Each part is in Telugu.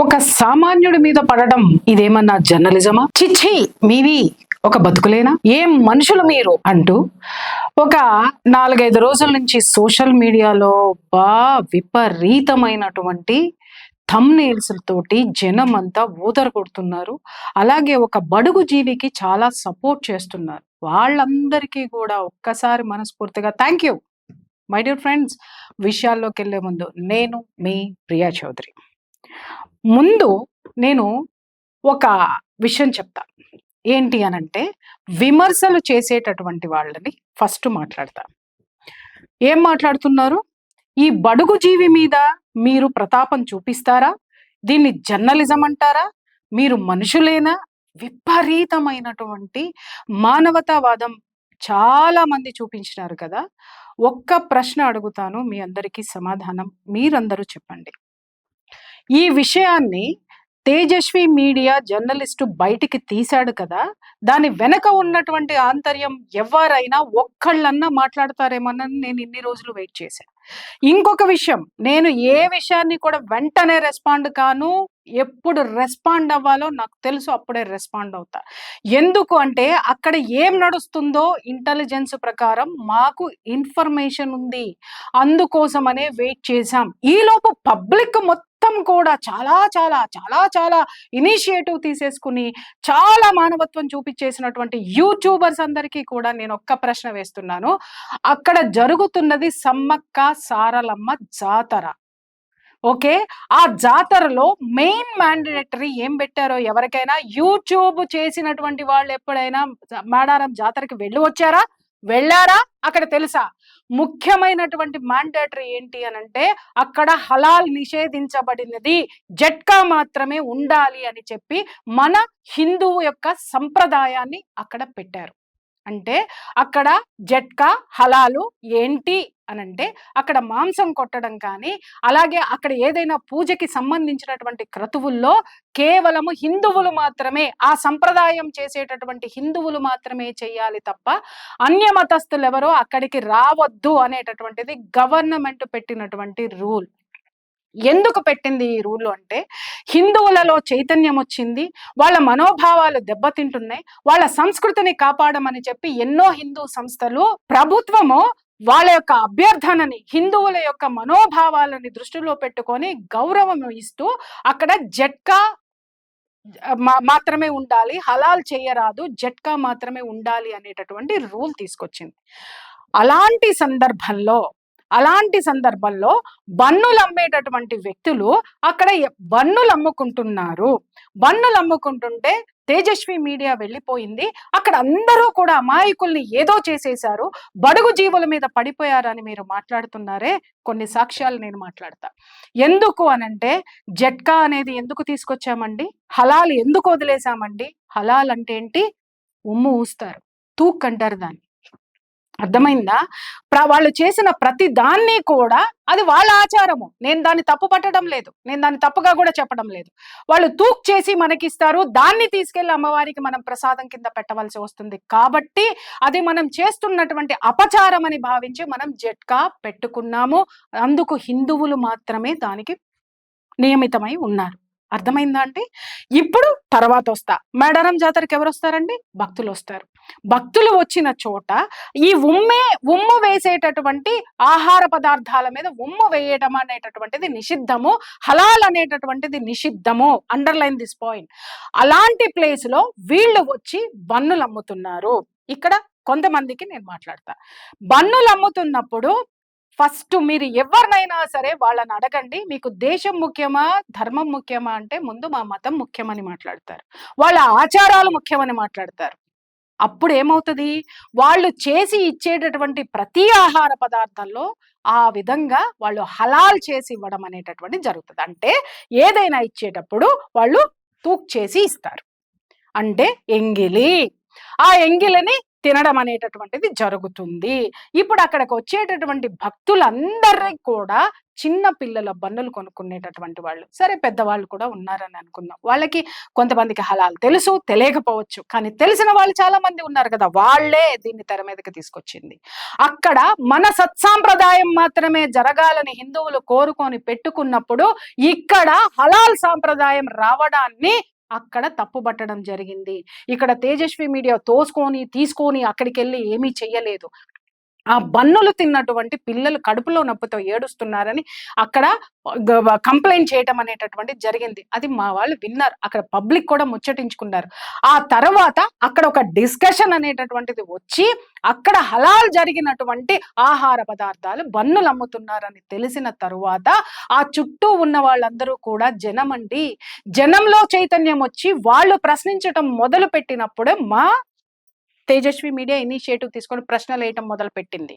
ఒక సామాన్యుడి మీద పడడం ఇదేమన్నా జర్నలిజమా? చిచ్చి మీవి ఒక బతుకులేనా? ఏం మనుషులు మీరు అంటూ ఒక 4-5 రోజుల నుంచి సోషల్ మీడియాలో విపరీతమైనటువంటి థంబ్‌నెయిల్స్ తోటి జనం అంతా ఊదర కొడుతున్నారు. అలాగే ఒక బడుగు జీవికి చాలా సపోర్ట్ చేస్తున్నారు. వాళ్ళందరికీ కూడా ఒక్కసారి మనస్ఫూర్తిగా thank you. My dear friends, విషయాల్లోకెళ్ళే ముందు నేను మీ ప్రియా చౌదరి. ముందు నేను ఒక విషయం చెప్తా. ఏంటి అనంటే, విమర్శలు చేసేటటువంటి వాళ్ళని ఫస్ట్ మాట్లాడతా. ఏం మాట్లాడుతున్నారు? ఈ బడుగు జీవి మీద మీరు ప్రతాపం చూపిస్తారా? దీన్ని జర్నలిజం అంటారా? మీరు మనుషులేనా? విపరీతమైనటువంటి మానవతావాదం చాలా మంది చూపించినారు కదా! ఒక్క ప్రశ్న అడుగుతాను, మీ అందరికీ సమాధానం మీరందరూ చెప్పండి. ఈ విషయాన్ని తేజస్వి మీడియా జర్నలిస్టు బయటికి తీశాడు కదా! దాని వెనక ఉన్నటువంటి ఆంతర్యం ఎవ్వరైనా ఒక్కళ్ళన్నా మాట్లాడతారేమోనని నేను ఇన్ని రోజులు వెయిట్ చేశా. ఇంకొక విషయం, నేను ఏ విషయాన్ని కూడా వెంటనే రెస్పాండ్ కాను. ఎప్పుడు రెస్పాండ్ అవ్వాలో నాకు తెలుసు, అప్పుడే రెస్పాండ్ అవుతా. ఎందుకు అంటే, అక్కడ ఏం నడుస్తుందో ఇంటెలిజెన్స్ ప్రకారం మాకు ఇన్ఫర్మేషన్ ఉంది. అందుకోసమనే వెయిట్ చేశాం. ఈలోపు పబ్లిక్ మొత్తం కూడా చాలా చాలా చాలా చాలా ఇనిషియేటివ్ తీసేసుకుని చాలా మానవత్వం చూపించేసినటువంటి యూట్యూబర్స్ అందరికీ కూడా నేను ఒక్క ప్రశ్న వేస్తున్నాను. అక్కడ జరుగుతున్నది సమ్మక్క సారలమ్మ జాతర. ఓకే, ఆ జాతరలో మెయిన్ మ్యాండేటరీ ఏం పెట్టారో ఎవరికైనా, యూట్యూబ్ చేసినటువంటి వాళ్ళు ఎప్పుడైనా మేడారం జాతరకి వచ్చారా? వెళ్ళారా? అక్కడ తెలుసా? ముఖ్యమైనటువంటి మ్యాండేటరీ ఏంటి అనంటే, అక్కడ హలాల్ నిషేధించబడినది, జట్కా మాత్రమే ఉండాలి అని చెప్పి మన హిందువు యొక్క సంప్రదాయాన్ని అక్కడ పెట్టారు. అంటే అక్కడ జట్కా హలాలు ఏంటి అనంటే, అక్కడ మాంసం కొట్టడం కానీ, అలాగే అక్కడ ఏదైనా పూజకి సంబంధించినటువంటి క్రతువుల్లో కేవలము హిందువులు మాత్రమే, ఆ సంప్రదాయం చేసేటటువంటి హిందువులు మాత్రమే చేయాలి తప్ప అన్య మతస్థులు ఎవరో అక్కడికి రావద్దు అనేటటువంటిది గవర్నమెంట్ పెట్టినటువంటి రూల్. ఎందుకు పెట్టింది ఈ రూల్ అంటే, హిందువులలో చైతన్యం వచ్చింది, వాళ్ళ మనోభావాలు దెబ్బతింటున్నాయి, వాళ్ళ సంస్కృతిని కాపాడమని చెప్పి ఎన్నో హిందూ సంస్థలు, ప్రభుత్వము వాళ్ళ యొక్క అభ్యర్థనని, హిందువుల యొక్క మనోభావాలని దృష్టిలో పెట్టుకొని గౌరవం ఇస్తూ అక్కడ జట్కా మాత్రమే ఉండాలి, హలాల్ చేయరాదు, జట్కా మాత్రమే ఉండాలి అనేటటువంటి రూల్ తీసుకొచ్చింది. అలాంటి సందర్భంలో బన్నులు అమ్మేటటువంటి వ్యక్తులు అక్కడ బన్నులు అమ్ముకుంటున్నారు. బన్నులు అమ్ముకుంటుంటే తేజస్వి మీడియా వెళ్ళిపోయింది. అక్కడ అందరూ కూడా అమాయకుల్ని ఏదో చేసేశారు, బడుగు జీవుల మీద పడిపోయారని మీరు మాట్లాడుతున్నారే, కొన్ని సాక్ష్యాలు నేను మాట్లాడతా. ఎందుకు అనంటే, జట్కా అనేది ఎందుకు తీసుకొచ్చామండి? హలాల్ ఎందుకు వదిలేశామండి? హలాల్ అంటే ఏంటి? ఉమ్ము ఊస్తారు, తూక్ అంటారు దాన్ని. అర్థమైందా? వాళ్ళు చేసిన ప్రతి దాన్ని కూడా అది వాళ్ళ ఆచారము. నేను దాన్ని తప్పు పట్టడం లేదు, నేను దాన్ని తప్పుగా కూడా చెప్పడం లేదు. వాళ్ళు తూక్ చేసి మనకిస్తారు, దాన్ని తీసుకెళ్లి అమ్మవారికి మనం ప్రసాదం కింద పెట్టవలసి వస్తుంది. కాబట్టి అది మనం చేస్తున్నటువంటి అపచారం అని భావించి మనం జట్కా పెట్టుకున్నాము. అందుకు హిందువులు మాత్రమే దానికి నియమితమై ఉన్నారు. అర్థమైందా అంటే? ఇప్పుడు తర్వాత వస్తా, మేడారం జాతరకి ఎవరు వస్తారండి? భక్తులు వస్తారు. భక్తులు వచ్చిన చోట ఈ ఉమ్ము వేసేటటువంటి ఆహార పదార్థాల మీద ఉమ్ము వేయడం అనేటటువంటిది నిషిద్ధము, హలాల్ అనేటటువంటిది నిషిద్ధము. Underline this point. అలాంటి ప్లేస్ లో వీళ్ళు వచ్చి బన్నులు అమ్ముతున్నారు. ఇక్కడ కొంతమందికి నేను మాట్లాడతా. బన్నులు అమ్ముతున్నప్పుడు ఫస్ట్ మీరు ఎవరినైనా సరే వాళ్ళని అడగండి, మీకు దేశం ముఖ్యమా, ధర్మం ముఖ్యమా అంటే ముందు మా మతం ముఖ్యమని మాట్లాడతారు, వాళ్ళ ఆచారాలు ముఖ్యమని మాట్లాడతారు. అప్పుడు ఏమవుతుంది? వాళ్ళు చేసి ఇచ్చేటటువంటి ప్రతి ఆహార పదార్థంలో ఆ విధంగా వాళ్ళు హలాల్ చేసి ఇవ్వడం అనేటటువంటి జరుగుతుంది. అంటే ఏదైనా ఇచ్చేటప్పుడు వాళ్ళు తూక్ చేసి ఇస్తారు. అంటే ఎంగిలి, ఆ ఎంగిలిని తినడం అనేటటువంటిది జరుగుతుంది. ఇప్పుడు అక్కడికి వచ్చేటటువంటి భక్తులందరికీ కూడా చిన్న పిల్లల బన్నులు కొనుక్కునేటటువంటి వాళ్ళు, సరే పెద్దవాళ్ళు కూడా ఉన్నారని అనుకుందాం. వాళ్ళకి కొంతమందికి హలాల్ తెలుసు, తెలియకపోవచ్చు. కానీ తెలిసిన వాళ్ళు చాలా మంది ఉన్నారు కదా, వాళ్ళే దీన్ని తెర మీదకి తీసుకొచ్చింది. అక్కడ మన సత్సాంప్రదాయం మాత్రమే జరగాలని హిందువులు కోరుకొని పెట్టుకున్నప్పుడు ఇక్కడ హలాల్ సాంప్రదాయం రావడాన్ని అక్కడ తప్పుబట్టడం జరిగింది. ఇక్కడ తేజస్వి మీడియా తీసుకొని అక్కడికి వెళ్ళి ఏమీ చెయ్యలేదు. ఆ బన్నులు తిన్నటువంటి పిల్లలు కడుపులో నొప్పితో ఏడుస్తున్నారని అక్కడ కంప్లైంట్ చేయటం అనేటటువంటి జరిగింది. అది మా వాళ్ళు విన్నారు, అక్కడ పబ్లిక్ కూడా ముచ్చటించుకున్నారు. ఆ తర్వాత అక్కడ ఒక డిస్కషన్ అనేటటువంటిది వచ్చి అక్కడ హలాల్ జరిగినటువంటి ఆహార పదార్థాలు బన్నులు అమ్ముతున్నారని తెలిసిన తరువాత ఆ చుట్టూ ఉన్న వాళ్ళందరూ కూడా జనమండి, జనంలో చైతన్యం వచ్చి వాళ్ళు ప్రశ్నించటం మొదలు పెట్టినప్పుడే మా తేజస్వి మీడియా ఇనిషియేటివ్ తీసుకొని ప్రశ్నలు వేయటం మొదలు పెట్టింది.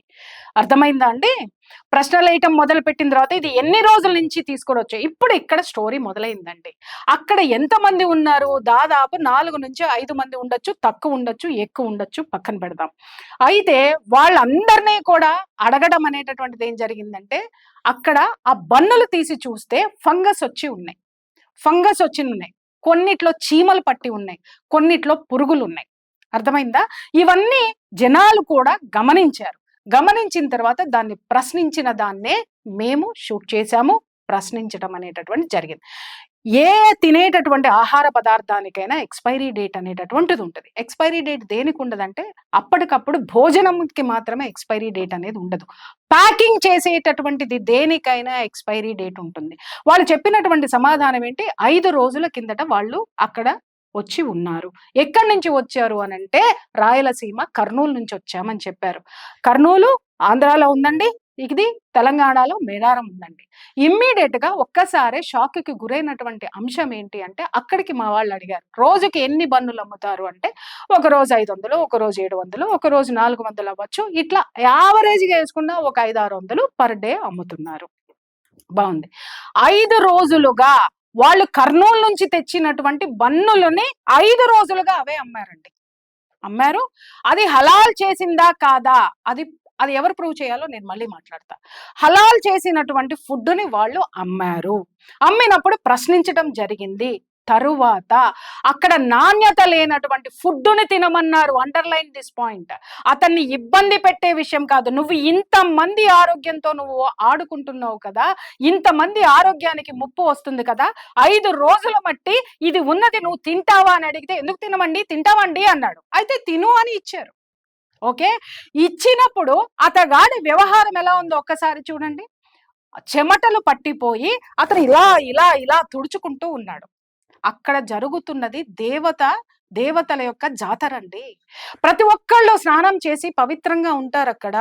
అర్థమైందా అండి? ప్రశ్నలు వేయటం మొదలు పెట్టిన తర్వాత ఇది ఎన్ని రోజుల నుంచి తీసుకొని వచ్చాయి, ఇప్పుడు ఇక్కడ స్టోరీ మొదలైందండి. అక్కడ ఎంతమంది ఉన్నారు? దాదాపు 4 నుంచి 5 మంది ఉండొచ్చు, తక్కువ ఉండొచ్చు, ఎక్కువ ఉండొచ్చు, పక్కన పెడదాం. అయితే వాళ్ళందరినీ కూడా అడగడం అనేటటువంటిది ఏం జరిగిందంటే, అక్కడ ఆ బన్నులు తీసి చూస్తే ఫంగస్ వచ్చి ఉన్నాయి, కొన్నిట్లో చీమలు పట్టి ఉన్నాయి, కొన్నిట్లో పురుగులు ఉన్నాయి. అర్థమైందా? ఇవన్నీ జనాలు కూడా గమనించారు. గమనించిన తర్వాత దాన్ని ప్రశ్నించిన దాన్నే మేము షూట్ చేశాము. ప్రశ్నించడం అనేటటువంటి జరిగింది. ఏ తినేటటువంటి ఆహార పదార్థానికైనా ఎక్స్పైరీ డేట్ అనేటటువంటిది ఉంటుంది. ఎక్స్పైరీ డేట్ దేనికి ఉండదంటే అప్పటికప్పుడు భోజనంకి మాత్రమే ఎక్స్పైరీ డేట్ అనేది ఉండదు. ప్యాకింగ్ చేసేటటువంటిది దేనికైనా ఎక్స్పైరీ డేట్ ఉంటుంది. వాళ్ళు చెప్పినటువంటి సమాధానం ఏంటి? 5 రోజుల కిందట వాళ్ళు అక్కడ వచ్చి ఉన్నారు. ఎక్కడి నుంచి వచ్చారు అని అంటే రాయలసీమ కర్నూలు నుంచి వచ్చామని చెప్పారు. కర్నూలు ఆంధ్రాలో ఉందండి, ఇది తెలంగాణలో మేడారం ఉందండి. ఇమ్మీడియట్ గా ఒక్కసారి షాక్ కి గురైనటువంటి అంశం ఏంటి అంటే, అక్కడికి మా వాళ్ళు అడిగారు రోజుకి ఎన్ని బన్నులు అమ్ముతారు అంటే, ఒక రోజు 500, ఒక రోజు 700, ఒక రోజు 400 అవ్వచ్చు, ఇట్లా యావరేజ్ గా వేసుకున్న ఒక 500-600 పర్ డే అమ్ముతున్నారు. బాగుంది. 5 రోజులుగా వాళ్ళు కర్నూలు నుంచి తెచ్చినటువంటి బన్నులని 5 రోజులుగా అవే అమ్మారు. అది హలాల్ చేసిందా కాదా, అది ఎవరు ప్రూవ్ చేయాలో నేను మళ్ళీ మాట్లాడతా. హలాల్ చేసినటువంటి ఫుడ్ని వాళ్ళు అమ్మినప్పుడు ప్రశ్నించడం జరిగింది. తరువాత అక్కడ నాణ్యత లేనటువంటి ఫుడ్ని తినమన్నారు. Underline this point. అతన్ని ఇబ్బంది పెట్టే విషయం కాదు. నువ్వు ఇంతమంది ఆరోగ్యంతో నువ్వు ఆడుకుంటున్నావు కదా, ఇంతమంది ఆరోగ్యానికి ముప్పు వస్తుంది కదా, 5 రోజుల మట్టి ఇది ఉన్నది నువ్వు తింటావా అని అడిగితే, ఎందుకు తినమండి, తింటామండి అన్నాడు. అయితే తిను అని ఇచ్చారు. ఓకే, ఇచ్చినప్పుడు అతగాడి వ్యవహారం ఎలా ఉందో ఒక్కసారి చూడండి. చెమటలు పట్టిపోయి అతను ఇలా తుడుచుకుంటూ ఉన్నాడు. అక్కడ జరుగుతున్నది దేవతల యొక్క జాతరండి. ప్రతి ఒక్కళ్ళు స్నానం చేసి పవిత్రంగా ఉంటారు అక్కడ.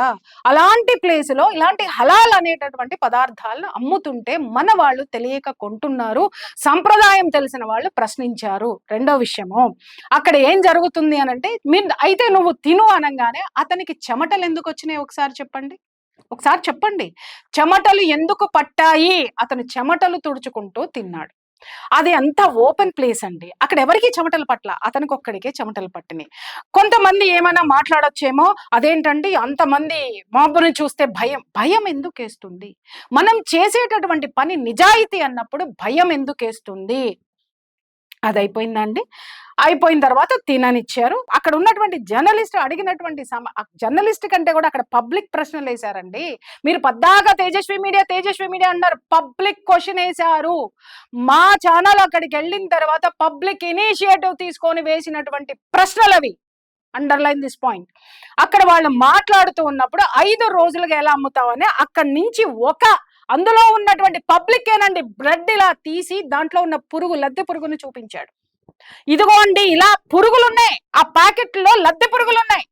అలాంటి ప్లేసులో ఇలాంటి హలాల్ అనేటటువంటి పదార్థాలను అమ్ముతుంటే మన వాళ్ళు తెలియక కొంటున్నారు. సంప్రదాయం తెలిసిన వాళ్ళు ప్రశ్నించారు. రెండో విషయము, అక్కడ ఏం జరుగుతుంది అనంటే, అయితే నువ్వు తిను అనగానే అతనికి చెమటలు ఎందుకు వచ్చినాయి ఒకసారి చెప్పండి. చెమటలు ఎందుకు పట్టాయి? అతను చెమటలు తుడుచుకుంటూ తిన్నాడు. అది అంత ఓపెన్ ప్లేస్ అండి. అక్కడ ఎవరికి చెమటలు పట్ల, అతనికి ఒక్కడికే చెమటలు పట్టినాయి. కొంతమంది ఏమైనా మాట్లాడొచ్చేమో, అదేంటండి అంతమంది మాబుని చూస్తే భయం ఎందుకు వేస్తుంది? మనం చేసేటటువంటి పని నిజాయితీ అన్నప్పుడు భయం ఎందుకు వేస్తుంది? అది అయిపోయిందండి. అయిపోయిన తర్వాత తిననిచ్చారు. అక్కడ ఉన్నటువంటి జర్నలిస్ట్ అడిగినటువంటి జర్నలిస్ట్ కంటే కూడా అక్కడ పబ్లిక్ ప్రశ్నలు వేశారండి. మీరు పద్దాగా తేజస్వి మీడియా అన్నారు, పబ్లిక్ క్వశ్చన్ వేశారు. మా ఛానల్ అక్కడికి వెళ్ళిన తర్వాత పబ్లిక్ ఇనిషియేటివ్ తీసుకొని వేసినటువంటి ప్రశ్నలు అవి. Underline this point. అక్కడ వాళ్ళు మాట్లాడుతూ ఉన్నప్పుడు 5 రోజులుగా ఎలా అమ్ముతావని అక్కడి నుంచి అందులో ఉన్నటువంటి పబ్లిక్ ఏనండి బ్రెడ్ ఇలా తీసి దాంట్లో ఉన్న లద్దె పురుగును చూపించాడు. ఇదిగోండి ఇలా పురుగులున్నాయి, ఆ ప్యాకెట్లో లద్దె పురుగులున్నాయి,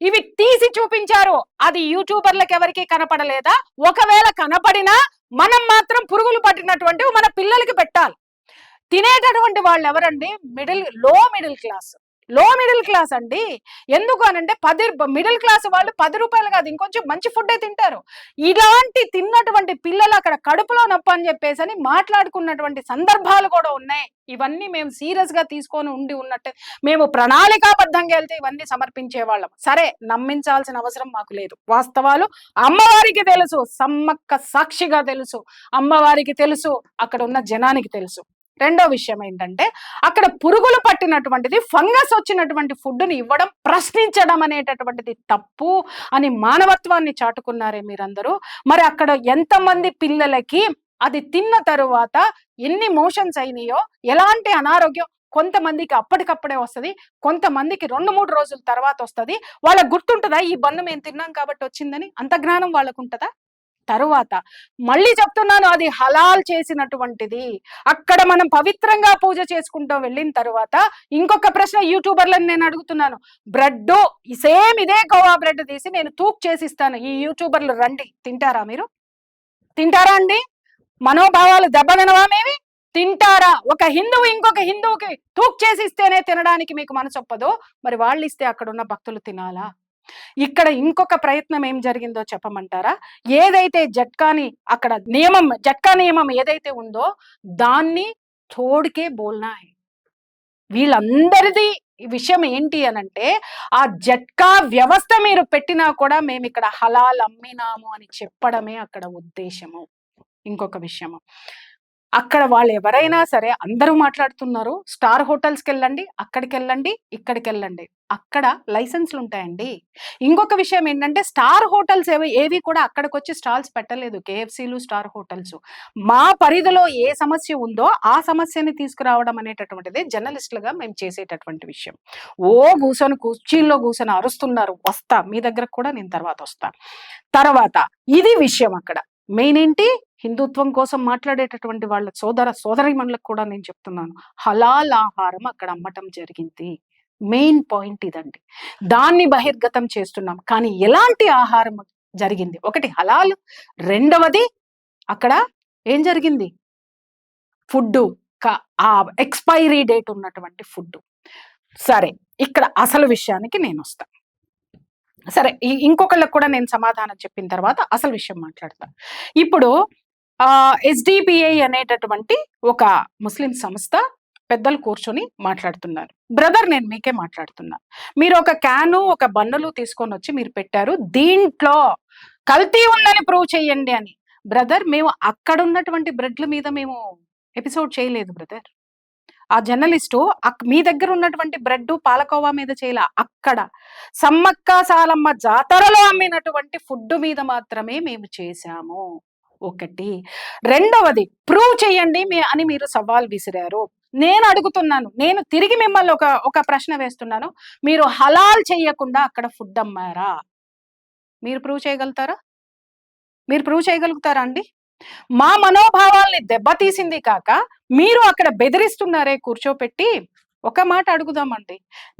ఇవి తీసి చూపించారు. అది యూట్యూబర్లకు ఎవరికి కనపడలేదా? ఒకవేళ కనపడినా మనం మాత్రం పురుగులు పట్టినటువంటి మన పిల్లలకి పెట్టాలి. తినేటటువంటి వాళ్ళు ఎవరండి? లో మిడిల్ క్లాస్, లో మిడిల్ క్లాస్ అండి. ఎందుకు అనంటే మిడిల్ క్లాస్ వాళ్ళు 10 రూపాయలు కాదు ఇంకొంచెం మంచి ఫుడ్డే తింటారు. ఇలాంటి తిన్నటువంటి పిల్లలు అక్కడ కడుపులో నొప్పి అని చెప్పేసి మాట్లాడుకున్నటువంటి సందర్భాలు కూడా ఉన్నాయి. ఇవన్నీ మేము సీరియస్ గా తీసుకొని ఉన్నట్టే మేము ప్రణాళికాబద్ధంగా వెళ్తే ఇవన్నీ సమర్పించే వాళ్ళం. సరే, నమ్మించాల్సిన అవసరం మాకు లేదు. వాస్తవాలు అమ్మవారికి తెలుసు, సమ్మక్క సాక్షిగా తెలుసు, అమ్మవారికి తెలుసు, అక్కడ ఉన్న జనానికి తెలుసు. రెండో విషయం ఏంటంటే, అక్కడ పురుగులు పట్టినటువంటిది, ఫంగస్ వచ్చినటువంటి ఫుడ్ని ఇవ్వడం, ప్రశ్నించడం అనేటటువంటిది తప్పు అని మానవత్వాన్ని చాటుకున్నారే మీరందరూ. మరి అక్కడ ఎంతమంది పిల్లలకి అది తిన్న తరువాత ఎన్ని మోషన్స్ అయినాయో, ఎలాంటి అనారోగ్యం, కొంతమందికి అప్పటికప్పుడే వస్తుంది, కొంతమందికి 2-3 రోజుల తర్వాత వస్తుంది. వాళ్ళకు గుర్తుంటుందా ఈ బన్ను మేము తిన్నాం కాబట్టి వచ్చిందని? అంత జ్ఞానం వాళ్ళకు ఉంటుందా? తరువాత మళ్ళీ చెప్తున్నాను, అది హలాల్ చేసినటువంటిది. అక్కడ మనం పవిత్రంగా పూజ చేసుకుంటూ వెళ్ళిన తర్వాత ఇంకొక ప్రశ్న యూట్యూబర్లను నేను అడుగుతున్నాను. బ్రెడ్ సేమ్ ఇదే కోవా బ్రెడ్ తీసి నేను తూక్ చేసిస్తాను, ఈ యూట్యూబర్లు రండి, తింటారా? మీరు తింటారా అండి? మనోభావాలు దెబ్బతినవా? మేవి తింటారా? ఒక హిందువు ఇంకొక హిందువుకి తూక్ చేసి ఇస్తేనే తినడానికి మీకు మనసొప్పదు, మరి వాళ్ళు ఇస్తే అక్కడ ఉన్న భక్తులు తినాలా? ఇక్కడ ఇంకొక ప్రయత్నం ఏం జరిగిందో చెప్పమంటారా? ఏదైతే జట్కా నియమం ఏదైతే ఉందో దాన్ని తోడుకే బోల్నా హై. వీళ్ళందరిది విషయం ఏంటి అనంటే, ఆ జట్కా వ్యవస్థ మీరు పెట్టినా కూడా మేము ఇక్కడ హలాల్ అమ్మినాము అని చెప్పడమే అక్కడ ఉద్దేశము. ఇంకొక విషయము, అక్కడ వాళ్ళు ఎవరైనా సరే అందరూ మాట్లాడుతున్నారు, స్టార్ హోటల్స్కి వెళ్ళండి, అక్కడికి వెళ్ళండి, ఇక్కడికి వెళ్ళండి, అక్కడ లైసెన్స్లు ఉంటాయండి. ఇంకొక విషయం ఏంటంటే, స్టార్ హోటల్స్ ఏవి కూడా అక్కడికి వచ్చి స్టాల్స్ పెట్టలేదు. కేఎఫ్సీలు, స్టార్ హోటల్స్ మా పరిధిలో ఏ సమస్య ఉందో ఆ సమస్యని తీసుకురావడం అనేటటువంటిది జర్నలిస్టులుగా మేము చేసేటటువంటి విషయం. కుర్చీల్లో కూర్చొని అరుస్తున్నారు, వస్తా మీ దగ్గర కూడా, నేను తర్వాత వస్తా. తర్వాత ఇది విషయం. అక్కడ మెయిన్ ఏంటి, హిందుత్వం కోసం మాట్లాడేటటువంటి వాళ్ళ సోదరీమణులకు కూడా నేను చెప్తున్నాను, హలాల్ ఆహారం అక్కడ అమ్మటం జరిగింది. మెయిన్ పాయింట్ ఇదండి. దాన్ని బహిర్గతం చేస్తున్నాం. కానీ ఎలాంటి ఆహారం జరిగింది? ఒకటి హలాల్, రెండవది అక్కడ ఏం జరిగింది, ఫుడ్ ఆ ఎక్స్పైరీ డేట్ ఉన్నటువంటి ఫుడ్. సరే, ఇక్కడ అసలు విషయానికి నేను వస్తాను. సరే, ఇంకొకళ్ళకు కూడా నేను సమాధానం చెప్పిన తర్వాత అసలు విషయం మాట్లాడతాను. ఇప్పుడు SDPI అనేటటువంటి ఒక ముస్లిం సంస్థ పెద్దలు కూర్చొని మాట్లాడుతున్నారు. బ్రదర్, నేను మీకే మాట్లాడుతున్నాను. మీరు ఒక క్యాను, ఒక బన్నులు తీసుకొని వచ్చి మీరు పెట్టారు, దీంట్లో కల్తీ ఉందని ప్రూవ్ చేయండి అని. బ్రదర్, మేము అక్కడ ఉన్నటువంటి బ్రెడ్ల మీద మేము ఎపిసోడ్ చేయలేదు బ్రదర్. ఆ జర్నలిస్టు మీ దగ్గర ఉన్నటువంటి బ్రెడ్ పాలకోవా మీద చేయలే, అక్కడ సమ్మక్క సాలమ్మ జాతరలో అమ్మినటువంటి ఫుడ్ మీద మాత్రమే మేము చేశాము. ఒకటి. రెండవది, ప్రూవ్ చేయండి అని మీరు సవాల్ విసిరారు. నేను అడుగుతున్నాను, నేను తిరిగి మిమ్మల్ని ఒక ప్రశ్న వేస్తున్నాను. మీరు హలాల్ చేయకుండా అక్కడ ఫుడ్ అమ్మారా? మీరు ప్రూవ్ చేయగలుగుతారా? మీరు ప్రూవ్ చేయగలుగుతారా అండి? మా మనోభావాల్ని దెబ్బతీసింది కాక మీరు అక్కడ బెదిరిస్తున్నారే కూర్చోపెట్టి. ఒక మాట అడుగుదామండి,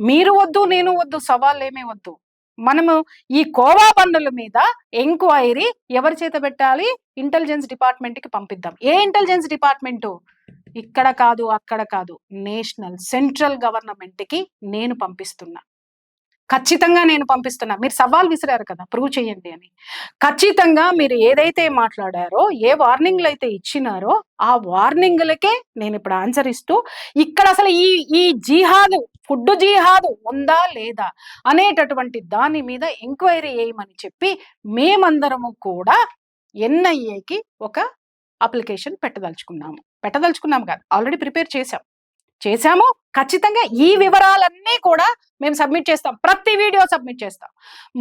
మీరు వద్దు, నేను వద్దు, సవాళ్ళు ఏమీ వద్దు. మనము ఈ కోవా బండ్ల మీద ఎంక్వైరీ ఎవరి చేత పెట్టాలి? ఇంటెలిజెన్స్ డిపార్ట్మెంట్కి పంపిద్దాం. ఏ ఇంటెలిజెన్స్ డిపార్ట్మెంటు? ఇక్కడ కాదు, అక్కడ కాదు, నేషనల్ సెంట్రల్ గవర్నమెంట్కి నేను పంపిస్తున్నా. ఖచ్చితంగా నేను పంపిస్తున్నా. మీరు సవాల్ విసిరారు కదా, ప్రూవ్ చేయండి అని. ఖచ్చితంగా మీరు ఏదైతే మాట్లాడారో, ఏ వార్నింగ్లు అయితే ఇచ్చినారో ఆ వార్నింగ్లకే నేను ఇప్పుడు ఆన్సర్ ఇస్తూ, ఇక్కడ అసలు ఈ జిహాదు, ఫుడ్ జిహాదు ఉందా లేదా అనేటటువంటి దాని మీద ఎంక్వైరీ చేయమని చెప్పి మేమందరము కూడా NIAకి ఒక అప్లికేషన్ పెట్టదలుచుకున్నాము కాదు, ఆల్రెడీ ప్రిపేర్ చేశాము. ఖచ్చితంగా ఈ వివరాలన్నీ కూడా మేము సబ్మిట్ చేస్తాం. ప్రతి వీడియో సబ్మిట్ చేస్తాం.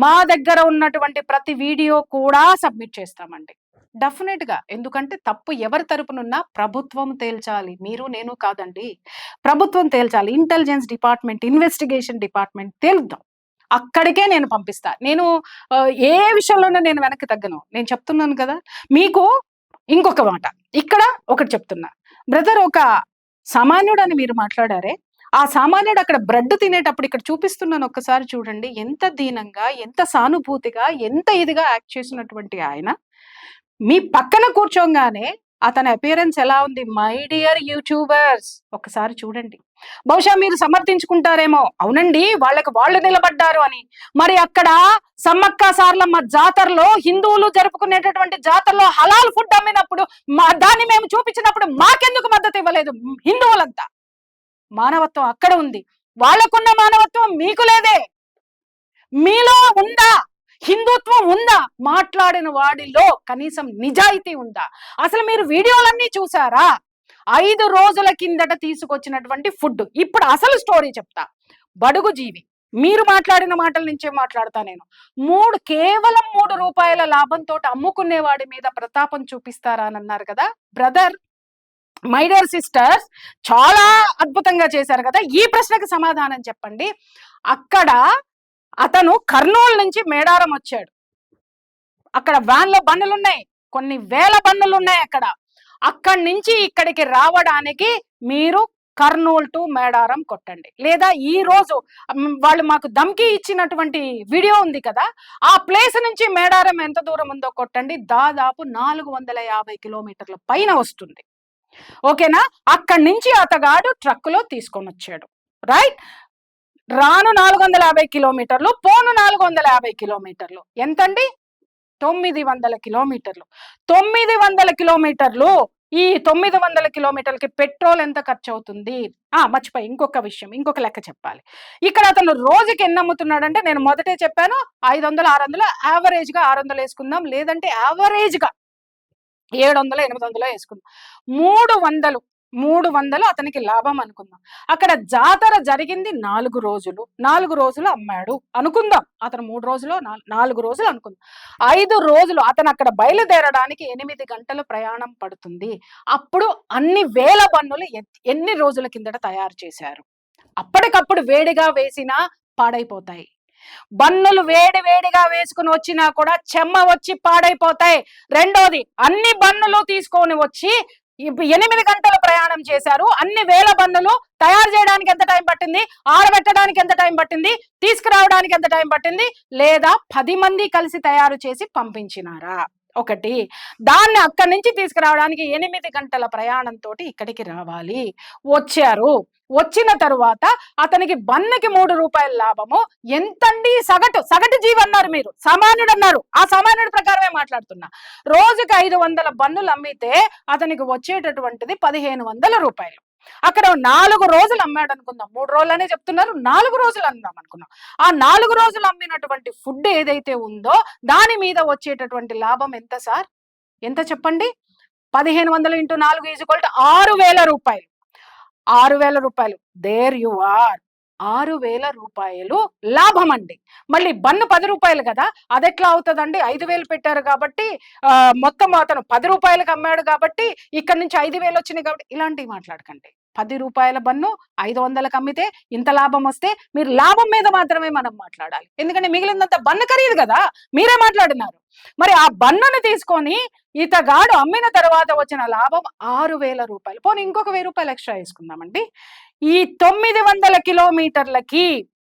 మా దగ్గర ఉన్నటువంటి ప్రతి వీడియో కూడా సబ్మిట్ చేస్తామండి, డెఫినెట్ గా. ఎందుకంటే తప్పు ఎవరి తరపునున్నా ప్రభుత్వం తేల్చాలి, మీరు నేను కాదండి, ప్రభుత్వం తేల్చాలి. ఇంటెలిజెన్స్ డిపార్ట్మెంట్, ఇన్వెస్టిగేషన్ డిపార్ట్మెంట్ తేలుద్దాం. అక్కడికే నేను పంపిస్తా. నేను ఏ విషయంలోనూ నేను వెనక్కి తగ్గను. నేను చెప్తున్నాను కదా మీకు. ఇంకొక మాట ఇక్కడ ఒకటి చెప్తున్నా బ్రదర్, ఒక సామాన్యుడు అని మీరు మాట్లాడారే, ఆ సామాన్యుడు అక్కడ బ్రెడ్ తినేటప్పుడు ఇక్కడ చూపిస్తున్నాను, ఒక్కసారి చూడండి. ఎంత దీనంగా, ఎంత సానుభూతిగా, ఎంత ఇదిగా యాక్ట్ చేసినటువంటి ఆయన మీ పక్కన కూర్చోగానే అతని అపియరెన్స్ ఎలా ఉంది? మై డియర్ యూట్యూబర్స్, ఒకసారి చూడండి. బహుశా మీరు సమర్థించుకుంటారేమో, అవునండి వాళ్ళకి వాళ్ళు నిలబడ్డారు అని. మరి అక్కడ సమ్మక్క సార్లమ్మ జాతరలో, హిందువులు జరుపుకునేటటువంటి జాతరలో హలాల్ ఫుడ్ అమ్మినప్పుడు దాన్ని మేము చూపించినప్పుడు మాకెందుకు మద్దతు ఇవ్వలేదు? హిందువులంతా మానవత్వం అక్కడ ఉంది, వాళ్ళకున్న మానవత్వం మీకు లేదే. మీలో ఉందా? హిందుత్వం ఉందా? మాట్లాడిన వాడిలో కనీసం నిజాయితీ ఉందా? అసలు మీరు వీడియోలన్నీ చూసారా? 5 రోజుల కిందట తీసుకొచ్చినటువంటి ఫుడ్. ఇప్పుడు అసలు స్టోరీ చెప్తా. బడుగు జీవి, మీరు మాట్లాడిన మాటల నుంచే మాట్లాడతా నేను. కేవలం 3 రూపాయల లాభంతో అమ్ముకునేవాడి మీద ప్రతాపం చూపిస్తారా అని అన్నారు కదా బ్రదర్. మై డియర్ సిస్టర్స్, చాలా అద్భుతంగా చేశారు కదా. ఈ ప్రశ్నకు సమాధానం చెప్పండి. అక్కడ అతను కర్నూలు నుంచి మేడారం వచ్చాడు. అక్కడ వ్యాన్లో బండ్లు ఉన్నాయి, కొన్ని వేల బండ్లు ఉన్నాయి అక్కడ. అక్కడి నుంచి ఇక్కడికి రావడానికి మీరు కర్నూలు టు మేడారం కొట్టండి, లేదా ఈ రోజు వాళ్ళు మాకు ధమ్కి ఇచ్చినటువంటి వీడియో ఉంది కదా, ఆ ప్లేస్ నుంచి మేడారం ఎంత దూరం ఉందో కొట్టండి. దాదాపు 450 కిలోమీటర్ల పైన వస్తుంది. ఓకేనా? అక్కడి నుంచి అతగాడు ట్రక్కులో తీసుకొని వచ్చాడు. రైట్? రాను 450 కిలోమీటర్లు, పోను 450 కిలోమీటర్లు. ఎంతండి? 900 కిలోమీటర్లు. 900 కిలోమీటర్లు. ఈ 900 కిలోమీటర్లకి పెట్రోల్ ఎంత ఖర్చు అవుతుంది? మర్చిపోయి ఇంకొక విషయం, ఇంకొక లెక్క చెప్పాలి. ఇక్కడ అతను రోజుకి ఎన్ని అమ్ముతున్నాడంటే, నేను మొదటే చెప్పాను 500, 600, యావరేజ్ గా 600 వేసుకుందాం, లేదంటే యావరేజ్ గా 700, 800 వేసుకుందాం. 300 అతనికి లాభం అనుకుందాం. అక్కడ జాతర జరిగింది 4 రోజులు. 4 రోజులు అమ్మాడు అనుకుందాం. అతను 3 రోజులు 4 రోజులు అనుకుందాం. 5 రోజులు అతను అక్కడ బయలుదేరడానికి 8 గంటలు ప్రయాణం పడుతుంది. అప్పుడు అన్ని వేల బన్నులు ఎన్ని రోజుల కిందట తయారు చేశారు? అప్పటికప్పుడు వేడిగా వేసినా పాడైపోతాయి. బన్నులు వేడిగా వేసుకుని వచ్చినా కూడా చెమ్మ వచ్చి పాడైపోతాయి. రెండోది, అన్ని బన్నులు తీసుకొని వచ్చి 8 గంటలు ప్రయాణం చేశారు. అన్ని వేల బన్నులు తయారు చేయడానికి ఎంత టైం పట్టింది? ఆరబెట్టడానికి ఎంత టైం పట్టింది? తీసుకురావడానికి ఎంత టైం పట్టింది? లేదా 10 మంది కలిసి తయారు చేసి పంపించినారా? ఒకటి. దాన్ని అక్కడి నుంచి తీసుకురావడానికి 8 గంటల ప్రయాణంతో ఇక్కడికి రావాలి. వచ్చారు. వచ్చిన తరువాత అతనికి బన్నకి 3 రూపాయల లాభము. ఎంతండి? సగటు జీవి అన్నారు మీరు, సామాన్యుడు అన్నారు. ఆ సామాన్యుడి ప్రకారమే మాట్లాడుతున్నా. రోజుకి 500 బన్నులు అమ్మితే అతనికి వచ్చేటటువంటిది 1500 రూపాయలు. అక్కడ 4 రోజులు అమ్మాడు అనుకుందాం. 3 రోజులనే చెప్తున్నారు, 4 రోజులు అందాం అనుకున్నాం. ఆ 4 రోజులు అమ్మినటువంటి ఫుడ్ ఏదైతే ఉందో దాని మీద వచ్చేటటువంటి లాభం ఎంత సార్? ఎంత చెప్పండి? 1500 × 4 = 6000 రూపాయలు. 6000 రూపాయలు. There you are. 6000 రూపాయలు లాభం అండి. మళ్ళీ బన్ను 10 రూపాయలు కదా, అది ఎట్లా అవుతుందండి? 5000 పెట్టారు కాబట్టి, మొత్తం అతను 10 రూపాయలకు అమ్మాడు కాబట్టి ఇక్కడ నుంచి 5000 వచ్చినాయి కాబట్టి ఇలాంటివి మాట్లాడకండి. 10 రూపాయల బన్ను 500కి అమ్మితే ఇంత లాభం వస్తే మీరు లాభం మీద మాత్రమే మనం మాట్లాడాలి. ఎందుకంటే మిగిలినంత బన్ను ఖరీదు కదా, మీరే మాట్లాడినారు. మరి ఆ బన్నుని తీసుకొని ఇతగాడు అమ్మిన తర్వాత వచ్చిన లాభం 6000 రూపాయలు. పోనీ ఇంకొక 1000 రూపాయలు ఎక్స్ట్రా వేసుకుందామండి. ఈ 900 కిలోమీటర్లకి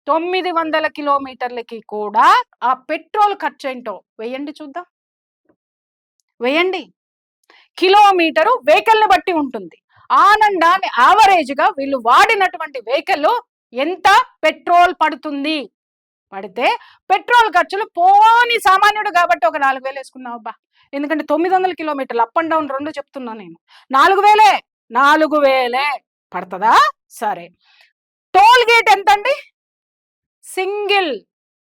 900 కిలోమీటర్లకి కూడా ఆ పెట్రోల్ ఖర్చు ఏంటో వేయండి చూద్దాం. వేయండి. కిలోమీటరు వెహికల్ని బట్టి ఉంటుంది. ఆనందాన్ని యావరేజ్ గా వీళ్ళు వాడినటువంటి వెహికల్ ఎంత పెట్రోల్ పడుతుంది? పడితే పెట్రోల్ ఖర్చులు పోని సామాన్యుడు కాబట్టి ఒక 4000 వేసుకున్నావు అబ్బా. ఎందుకంటే 900 కిలోమీటర్లు అప్ అండ్ డౌన్ 2 చెప్తున్నా నేను. 4000 పడుతుందా? సరే. టోల్ గేట్ ఎంతండి?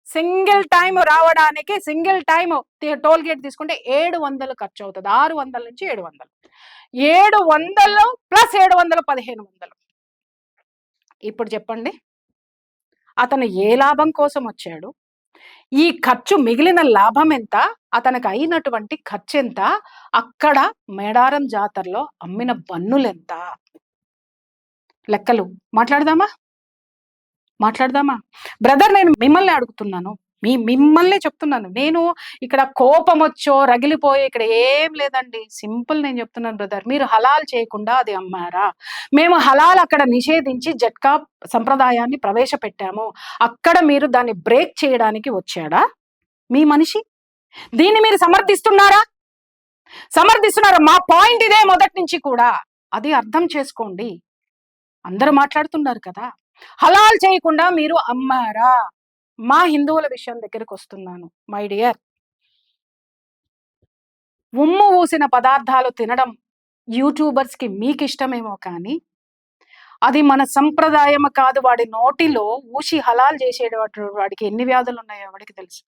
సింగిల్ టైం రావడానికి, సింగిల్ టైం టోల్ గేట్ తీసుకుంటే 700 ఖర్చు అవుతుంది. 600 నుంచి 700. 700 ప్లస్ 700 1500. ఇప్పుడు చెప్పండి, అతను ఏ లాభం కోసం వచ్చాడు? ఈ ఖర్చు, మిగిలిన లాభం ఎంత? అతనికి అయినటువంటి ఖర్చు ఎంత? అక్కడ మేడారం జాతరలో అమ్మిన బన్నులెంత? లెక్కలు మాట్లాడదామా? బ్రదర్, నేను మిమ్మల్ని అడుగుతున్నాను, మిమ్మల్ని చెప్తున్నాను. నేను ఇక్కడ కోపం వచ్చో రగిలిపోయే ఇక్కడ ఏం లేదండి. సింపుల్ నేను చెప్తున్నాను బ్రదర్. మీరు హలాల్ చేయకుండా అది అమ్మారా? మేము హలాల్ అక్కడ నిషేధించి జట్కా సంప్రదాయాన్ని ప్రవేశపెట్టాము. అక్కడ మీరు దాన్ని బ్రేక్ చేయడానికి వచ్చాడా మీ మనిషి? దీన్ని మీరు సమర్థిస్తున్నారా? సమర్థిస్తున్నారు. మా పాయింట్ ఇదే మొదటి నుంచి కూడా. అది అర్థం చేసుకోండి. అందరూ మాట్లాడుతున్నారు కదా, హలాల్ చేయకుండా మీరు అమ్మారా? మా హిందువుల విషయం దగ్గరకు వస్తున్నాను. మై డియర్, ఉమ్ము ఊసిన పదార్థాలు తినడం యూట్యూబర్స్ కి మీకు ఇష్టమేమో కానీ అది మన సంప్రదాయం కాదు. వాడి నోటిలో ఊసి హలాల్ వాడికి ఎన్ని వ్యాధులు ఉన్నాయో ఎవరికి తెలుసు?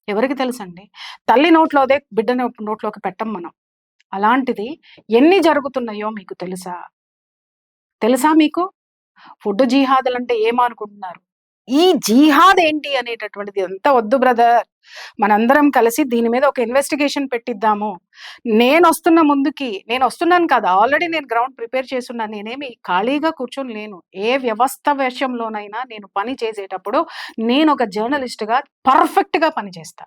ఎవరికి తెలుసండి? తల్లి నోట్లోదే బిడ్డ నోట్లోకి పెట్టం మనం. అలాంటిది ఎన్ని జరుగుతున్నాయో మీకు తెలుసా? తెలుసా మీకు? ఫుడ్ జిహాదులంటే ఏమనుకుంటున్నారు? ఈ జిహాద్ ఏంటి అనేటటువంటిది ఎంత వద్దు బ్రదర్. మనందరం కలిసి దీని మీద ఒక ఇన్వెస్టిగేషన్ పెట్టిద్దాము. నేను వస్తున్నాను కదా, ఆల్రెడీ నేను గ్రౌండ్ ప్రిపేర్ చేస్తున్నాను. నేనేమి ఖాళీగా కూర్చొని లేను. ఏ వ్యవస్థ విషయంలోనైనా నేను పని చేసేటప్పుడు నేను ఒక జర్నలిస్ట్ గా పర్ఫెక్ట్ గా పని చేస్తా.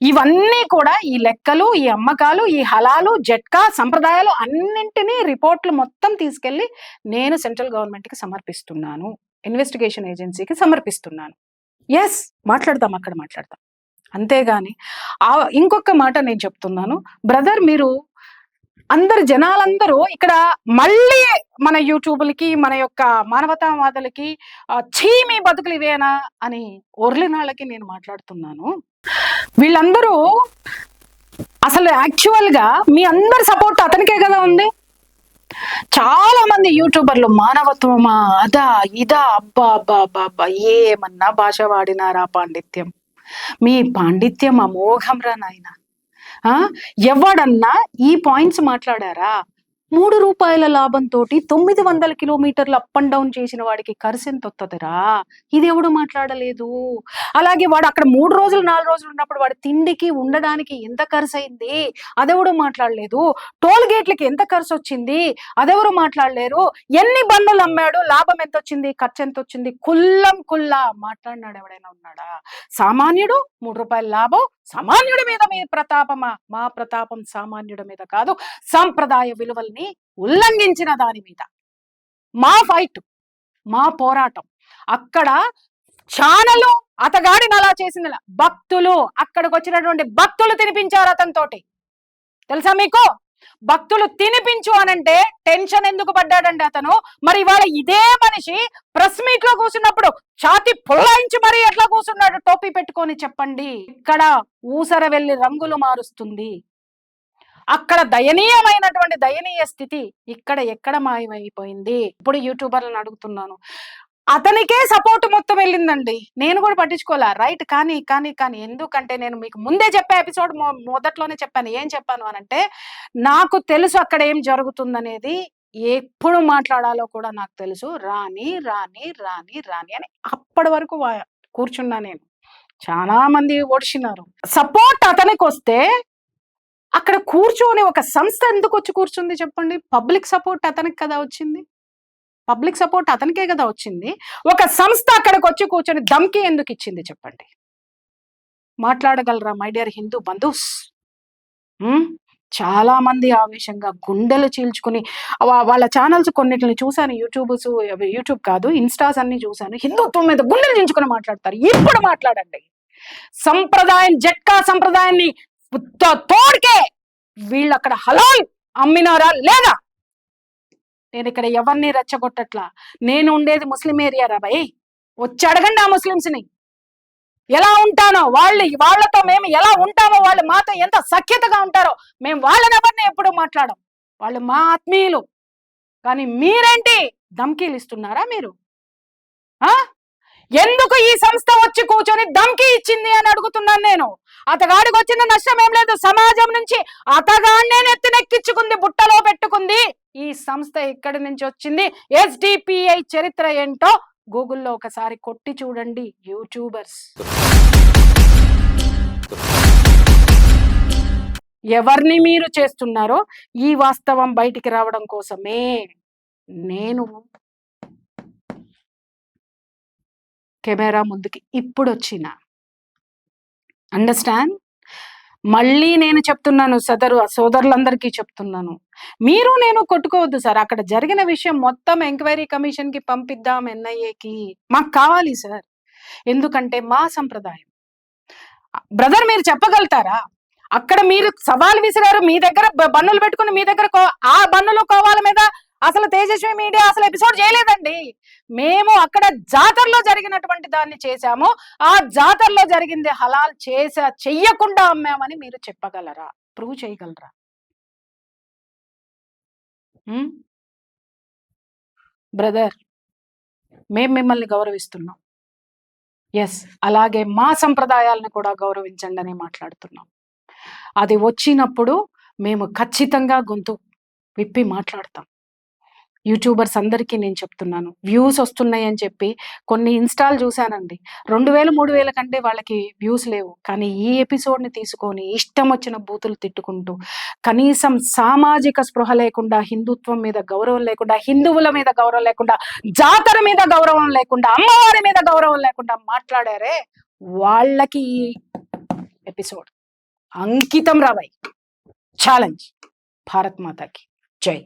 ఇవన్నీ కూడా ఈ లెక్కలు, ఈ అమ్మకాలు, ఈ హలాలు, జట్కా, సంప్రదాయాలు అన్నింటినీ రిపోర్ట్లు మొత్తం తీసుకెళ్లి నేను సెంట్రల్ గవర్నమెంట్ కి సమర్పిస్తున్నాను, ఇన్వెస్టిగేషన్ ఏజెన్సీకి సమర్పిస్తున్నాను. ఎస్, మాట్లాడదాం, అక్కడ మాట్లాడదాం. అంతేగాని ఇంకొక మాట నేను చెప్తున్నాను బ్రదర్, మీరు జనాలందరూ ఇక్కడ మళ్ళీ మన యూట్యూబ్లకి, మన యొక్క మానవతావాదులకి మీ బతుకులు ఇవేనా అని ఒర్లినాళ్ళకి నేను మాట్లాడుతున్నాను. వీళ్ళందరూ అసలు యాక్చువల్ గా మీ అందరి సపోర్ట్ అతనికే కదా ఉంది. చాలా మంది యూట్యూబర్లు మానవత్వమా, అదా ఇదా, అబ్బా అబ్బా అబ్బా, ఏమన్నా భాష వాడినారా? పాండిత్యం, మీ పాండిత్యం అమోఘం రా నాయన. ఎవడన్నా ఈ పాయింట్స్ మాట్లాడారా? 3 రూపాయల లాభంతో 900 కిలోమీటర్లు అప్ అండ్ డౌన్ చేసిన వాడికి ఖర్చు ఎంత వస్తుందిరా? ఇది ఎవడు మాట్లాడలేదు. అలాగే వాడు అక్కడ 3 రోజులు 4 రోజులు ఉన్నప్పుడు వాడి తిండికి ఉండడానికి ఎంత ఖర్చు అయింది అదెవడు మాట్లాడలేదు. టోల్ గేట్లకి ఎంత ఖర్చు వచ్చింది అదెవరు మాట్లాడలేరు. ఎన్ని బండ్లు అమ్మాడు, లాభం ఎంత వచ్చింది, ఖర్చు ఎంత వచ్చింది, కుల్లా మాట్లాడినాడు ఎవడైనా ఉన్నాడా? సామాన్యుడు 3 రూపాయల లాభం, సామాన్యుడి మీద మీ ప్రతాపమా? మా ప్రతాపం సామాన్యుడి మీద కాదు, సాంప్రదాయ విలువల్ని ఉల్లంఘించిన దాని మీద మా ఫైట్, మా పోరాటం. అక్కడ ఛానలు అతగాడిని అలా చేసింది. భక్తులు, అక్కడికి వచ్చినటువంటి భక్తులు తినిపించారు అతనితోటి. తెలుసా మీకు? భక్తులు తినిపించు అనంటే టెన్షన్ ఎందుకు పడ్డాడండి అతను? మరి ఇవాళ ఇదే మనిషి ప్రెస్ మీట్ లో కూర్చున్నప్పుడు ఛాతి పొల్లాయించి మరి ఎట్లా కూర్చున్నాడు టోపీ పెట్టుకొని? చెప్పండి. ఇక్కడ ఊసర వెళ్ళి రంగులు మారుస్తుంది. అక్కడ దయనీయమైనటువంటి దయనీయ స్థితి ఇక్కడ ఎక్కడ మాయమైపోయింది? ఇప్పుడు యూట్యూబర్లను అడుగుతున్నాను, అతనికే సపోర్ట్ మొత్తం వెళ్ళిందండి. నేను కూడా పట్టించుకోలే, రైట్. కానీ కానీ కానీ ఎందుకంటే నేను మీకు ముందే చెప్పే ఎపిసోడ్ మొదట్లోనే చెప్పాను. ఏం చెప్పాను అనంటే, నాకు తెలుసు అక్కడ ఏం జరుగుతుందనేది. ఎప్పుడు మాట్లాడాలో కూడా నాకు తెలుసు. రాని రాని రాని రాని అని అప్పటి వరకు కూర్చున్నా నేను. చాలా మంది ఓడిచినారు. సపోర్ట్ అతనికి వస్తే అక్కడ కూర్చొని ఒక సంస్థ ఎందుకు వచ్చి కూర్చుంది చెప్పండి? పబ్లిక్ సపోర్ట్ అతనికి కదా వచ్చింది. పబ్లిక్ సపోర్ట్ అతనికే కదా వచ్చింది. ఒక సంస్థ అక్కడికి వచ్చి కూర్చొని ధమ్కి ఎందుకు ఇచ్చింది చెప్పండి? మాట్లాడగలరా మై డియర్ హిందూ బంధుస్? చాలా మంది ఆవేశంగా గుండెలు చీల్చుకుని వాళ్ళ ఛానల్స్ కొన్నిటిని చూశాను. యూట్యూబ్ కాదు, ఇన్స్టాస్ అన్ని చూశాను. హిందుత్వం మీద గుండెలు చీల్చుకుని మాట్లాడతారు. ఇప్పుడు మాట్లాడండి. సంప్రదాయం, జట్కా సంప్రదాయాన్ని తోడికే వీళ్ళు అక్కడ హలాల్ అమ్మినారా లేదా? నేను ఇక్కడ ఎవరిని రెచ్చగొట్టట్లా. నేను ఉండేది ముస్లిం ఏరియా రా భయ్. వచ్చి అడగండి ఆ ముస్లింస్ ని ఎలా ఉంటానో, వాళ్ళతో మేము ఎలా ఉంటామో, వాళ్ళు మాతో ఎంత సఖ్యతగా ఉంటారో. మేము వాళ్ళని ఎవరిని ఎప్పుడు మాట్లాడం. వాళ్ళు మా ఆత్మీయులు. కానీ మీరేంటి ధమ్కీలు ఇస్తున్నారా మీరు? ఎందుకు ఈ సంస్థ వచ్చి కూర్చొని ధమ్కీ ఇచ్చింది అని అడుగుతున్నాను నేను. అతగాడికి వచ్చిన నష్టం ఏం లేదు. సమాజం నుంచి అతగాడినే నెత్తినెక్కించుకుంది, బుట్టలో పెట్టుకుంది. ఈ సంస్థ ఎక్కడి నుంచి వచ్చింది, ఎస్డిపిఐ చరిత్ర ఏంటో గూగుల్లో ఒకసారి కొట్టి చూడండి యూట్యూబర్స్. ఎవరిని మీరు చేస్తున్నారో ఈ వాస్తవం బయటికి రావడం కోసమే నేను కెమెరా ముందుకి ఇప్పుడు వచ్చిన. అండర్స్టాండ్? మళ్ళీ నేను చెప్తున్నాను, సోదరులందరికీ చెప్తున్నాను, మీరు నేను కొట్టుకోవద్దు సార్. అక్కడ జరిగిన విషయం మొత్తం ఎంక్వైరీ కమిషన్ కి పంపిద్దాం, ఎన్ఐఏకి. మాకు కావాలి సార్. ఎందుకంటే మా సంప్రదాయం. బ్రదర్ మీరు చెప్పగలుగుతారా? అక్కడ మీరు సవాల్ విసిరారు, మీ దగ్గర బన్నులు పెట్టుకుని మీ దగ్గర ఆ బన్నులు కోవాల మీద అసలు తేజస్వి మీడియా అసలు ఎపిసోడ్ చేయలేదండి. మేము అక్కడ జాతరలో జరిగినటువంటి దాన్ని చేశాము. ఆ జాతరలో జరిగింది హలాల్ చెయ్యకుండా అమ్మామని మీరు చెప్పగలరా? ప్రూవ్ చేయగలరా? బ్రదర్, మేము మిమ్మల్ని గౌరవిస్తున్నాం. ఎస్, అలాగే మా సంప్రదాయాలను కూడా గౌరవించండి అని మాట్లాడుతున్నాం. అది వచ్చినప్పుడు మేము ఖచ్చితంగా గొంతు విప్పి మాట్లాడతాం. యూట్యూబర్స్ అందరికీ నేను చెప్తున్నాను, వ్యూస్ వస్తున్నాయని చెప్పి కొన్ని ఇన్స్టాల్ చూశానండి, 2000 3000 కంటే వాళ్ళకి వ్యూస్ లేవు. కానీ ఈ ఎపిసోడ్ని తీసుకొని ఇష్టం వచ్చిన బూతులు తిట్టుకుంటూ, కనీసం సామాజిక స్పృహ లేకుండా, హిందుత్వం మీద గౌరవం లేకుండా, హిందువుల మీద గౌరవం లేకుండా, జాతర మీద గౌరవం లేకుండా, అమ్మవారి మీద గౌరవం లేకుండా మాట్లాడారే, వాళ్ళకి ఈ ఎపిసోడ్ అంకితం రావాయి. ఛాలెంజ్. భారత్ మాతాకి జై.